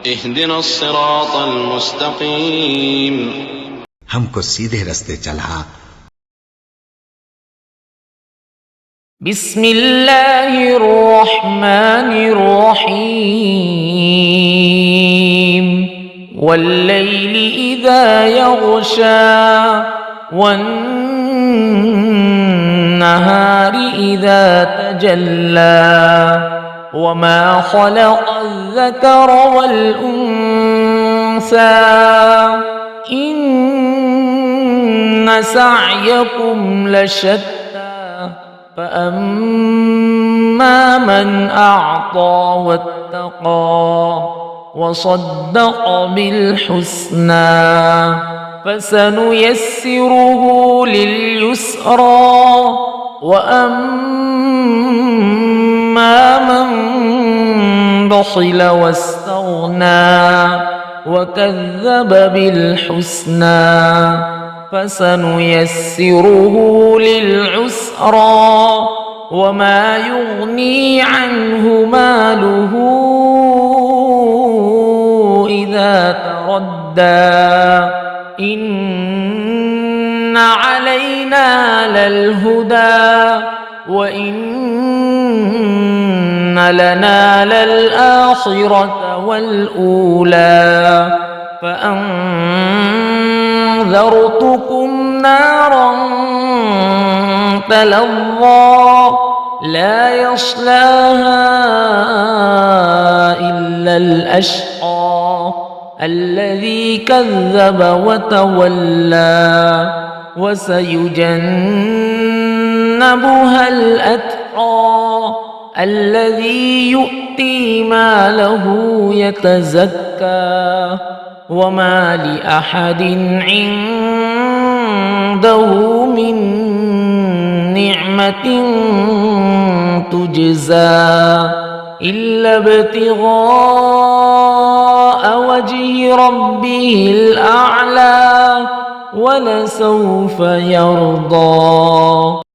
اهدنا الصراط المستقيم हमको सीधे रास्ते चला। بسم الله الرحمن الرحيم والليل إذا يغشى والنهار إذا تجلى وما خلق الذكر والأنثى إن سعيكم لشتى فأما من أعطى واتقى وصدق بالحسنى فسنيسره لليسرى وأما من بخل واستغنى وكذب بالحسنى فسنيسره للعسرى وما يغني عنه ماله إذا تردى إن علينا للهدى وإن لنا للآخرة والأولى فأنذرتكم نارا تلظى لا يصلاها إلا الأشقى الذي كذب وتولى وسيجنبها الأتقى الذي يؤتي ماله يتزكى وما لأحد عنده من نعمة تجزى إلا ابتغاء وجه ربه الأعلى ولسوف يرضى.